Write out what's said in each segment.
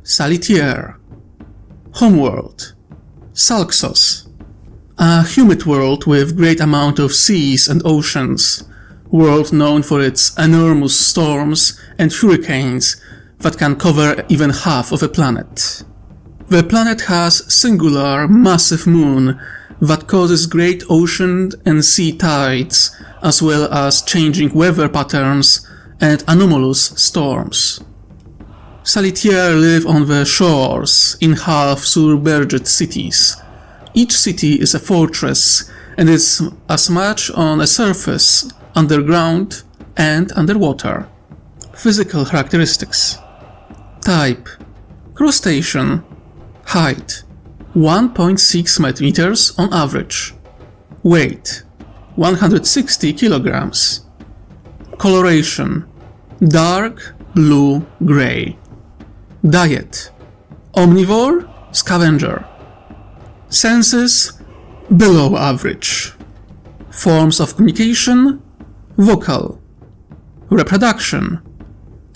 Salitier. Homeworld. Salxos. A humid world with great amount of seas and oceans. World known for its enormous storms and hurricanes that can cover even half of a planet. The planet has singular, massive moon that causes great ocean and sea tides, as well as changing weather patterns and anomalous storms. Salitier live on the shores in half-submerged cities. Each city is a fortress and is as much on a surface, underground and underwater. Physical characteristics. Type: crustacean. Height: 1.6 meters on average. Weight: 160 kilograms. Coloration: dark blue-gray. Diet: omnivore, scavenger. Senses: below average. Forms of communication: vocal. Reproduction: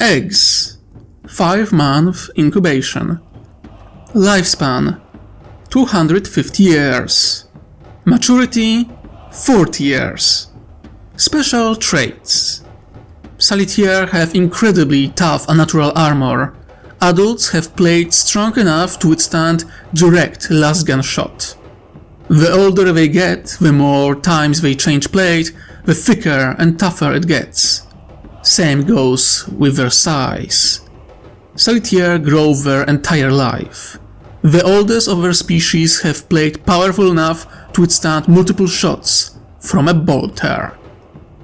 eggs. 5-month incubation. Lifespan: 250 years. Maturity: 40 years. Special traits. Salitier have incredibly tough unnatural armor. Adults have plate strong enough to withstand direct lasgun shot. The older they get, the more times they change plate, the thicker and tougher it gets. Same goes with their size. Salitier grow their entire life. The oldest of their species have plate powerful enough to withstand multiple shots from a bolter.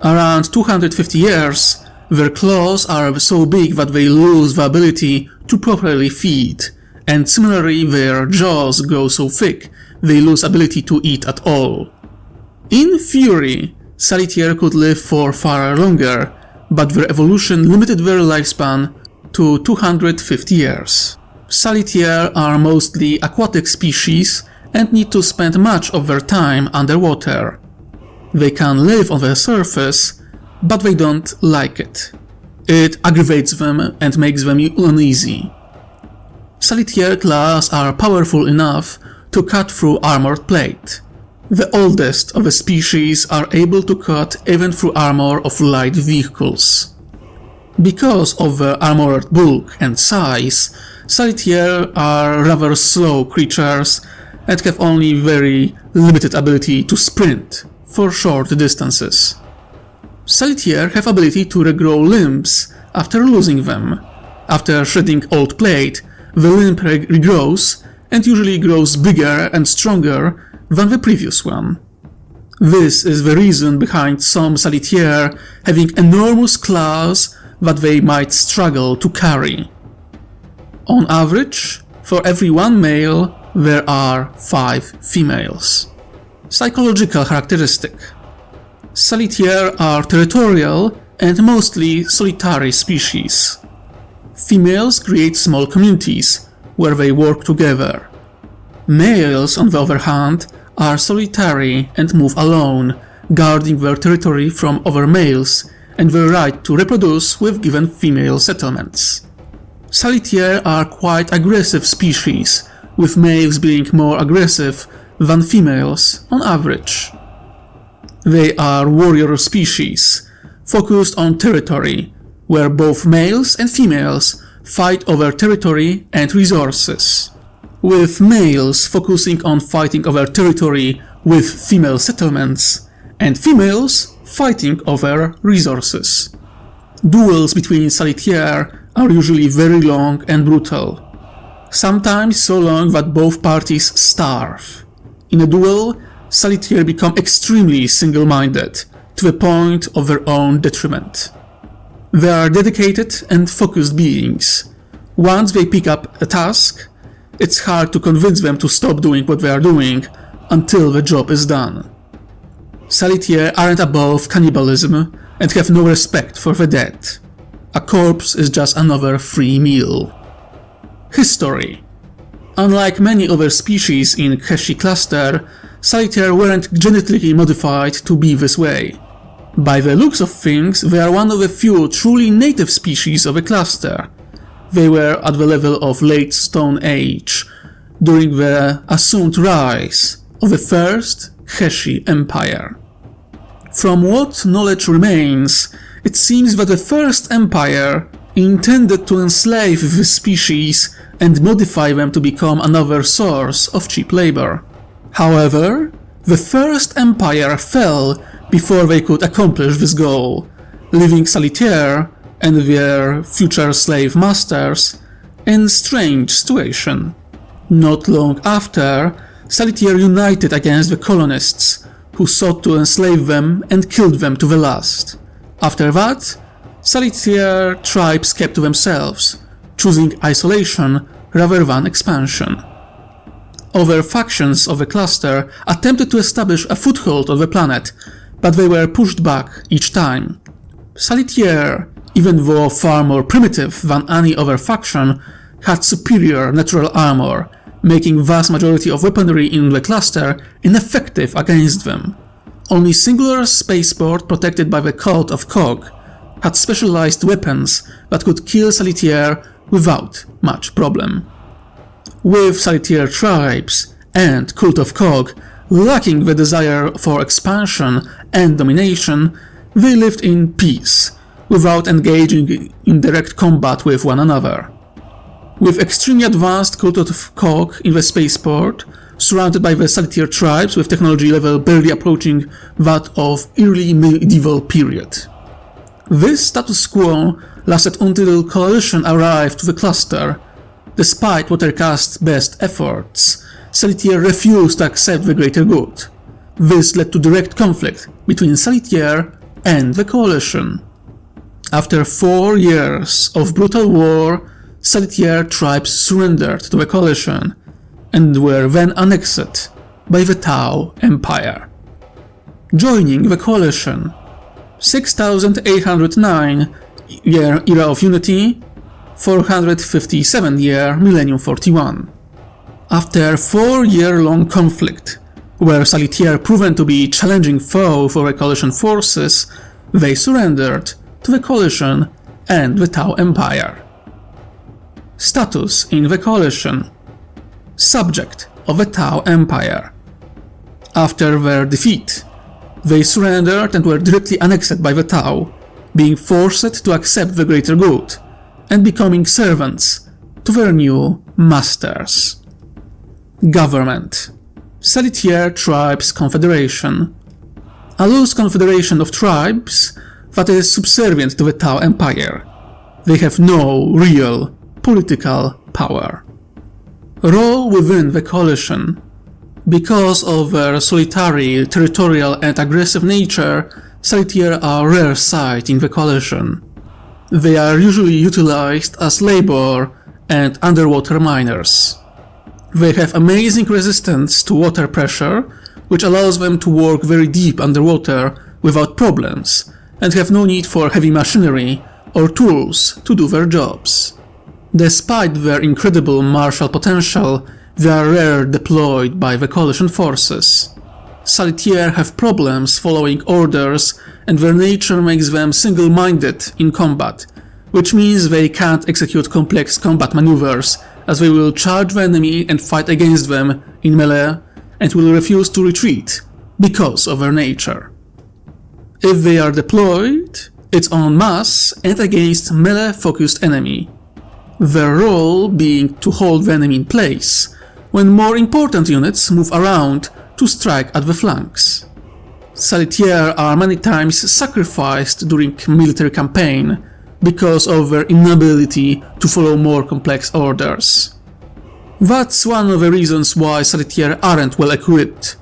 Around 250 years, their claws are so big that they lose the ability to properly feed, and similarly their jaws grow so thick they lose ability to eat at all. In theory, Salitier could live for far longer, but their evolution limited their lifespan to 250 years. Salitier are mostly aquatic species and need to spend much of their time underwater. They can live on the surface, but they don't like it. It aggravates them and makes them uneasy. Salitier claws are powerful enough to cut through armored plate. The oldest of the species are able to cut even through armor of light vehicles. Because of their armored bulk and size, Salitier are rather slow creatures and have only very limited ability to sprint for short distances. Salitier have ability to regrow limbs after losing them. After shedding old plate, the limb regrows and usually grows bigger and stronger than the previous one. This is the reason behind some Salitier having enormous claws that they might struggle to carry. On average, for every 1 male, there are 5 females. Psychological characteristic. Salitier are territorial and mostly solitary species. Females create small communities where they work together. Males, on the other hand, are solitary and move alone, guarding their territory from other males and their right to reproduce with given female settlements. Salitier are quite aggressive species, with males being more aggressive than females on average. They are warrior species, focused on territory, where both males and females fight over territory and resources, with males focusing on fighting over territory with female settlements, and females fighting over resources. Duels between Salitier are usually very long and brutal, sometimes so long that both parties starve. In a duel, Salitier become extremely single-minded, to the point of their own detriment. They are dedicated and focused beings. Once they pick up a task, it's hard to convince them to stop doing what they are doing until the job is done. Salitier aren't above cannibalism and have no respect for the dead. A corpse is just another free meal. History. Unlike many other species in Keshi cluster, Salitier weren't genetically modified to be this way. By the looks of things, they are one of the few truly native species of a cluster. They were at the level of late Stone Age, during the assumed rise of the first Heshi Empire. From what knowledge remains, it seems that the first empire intended to enslave the species and modify them to become another source of cheap labor. However, the first empire fell before they could accomplish this goal, leaving Salitier and their future slave masters in a strange situation. Not long after, Salitier united against the colonists, who sought to enslave them and killed them to the last. After that, Salitier tribes kept to themselves, choosing isolation rather than expansion. Other factions of the cluster attempted to establish a foothold on the planet, but they were pushed back each time. Salitier, even though far more primitive than any other faction, had superior natural armor, making vast majority of weaponry in the cluster ineffective against them. Only singular spaceport protected by the cult of Cog had specialized weapons that could kill Salitier without much problem. With Salitier tribes and Cult of Cog lacking the desire for expansion and domination, they lived in peace, without engaging in direct combat with one another. With extremely advanced Cult of Cog in the spaceport, surrounded by the Salitier tribes with technology level barely approaching that of early medieval period. This status quo lasted until Coalition arrived to the cluster. Despite Watercast's best efforts, Salitier refused to accept the greater good. This led to direct conflict between Salitier and the Coalition. After 4 years of brutal war, Salitier tribes surrendered to the Coalition and were then annexed by the Tau Empire. Joining the Coalition, 6809 year Era of Unity, 457 year Millennium 41. After 4-year-long conflict, where Salitier proven to be challenging foe for the Coalition forces, they surrendered to the Coalition and the Tau Empire. Status in the Coalition: subject of the Tau Empire. After their defeat, they surrendered and were directly annexed by the Tau, being forced to accept the greater good and becoming servants to their new masters. Government: Salitier Tribes Confederation. A loose confederation of tribes that is subservient to the Tau Empire. They have no real political power. Role within the Coalition. Because of their solitary, territorial and aggressive nature, Salitier are a rare sight in the Coalition. They are usually utilized as labor and underwater miners. They have amazing resistance to water pressure, which allows them to work very deep underwater without problems, and have no need for heavy machinery or tools to do their jobs. Despite their incredible martial potential, they are rarely deployed by the Coalition forces. Salitier have problems following orders, and their nature makes them single-minded in combat, which means they can't execute complex combat maneuvers, as they will charge the enemy and fight against them in melee, and will refuse to retreat because of their nature. If they are deployed, it's en masse and against melee-focused enemy. Their role being to hold the enemy in place, when more important units move around to strike at the flanks. Salitier are many times sacrificed during military campaign because of their inability to follow more complex orders. That's one of the reasons why Salitier aren't well equipped,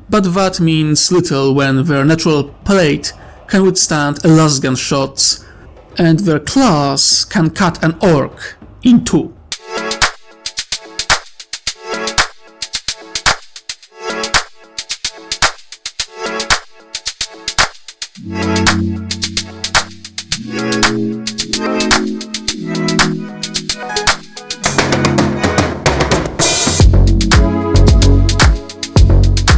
but that means little when their natural plate can withstand lasgun shots, and their claws can cut an orc in two.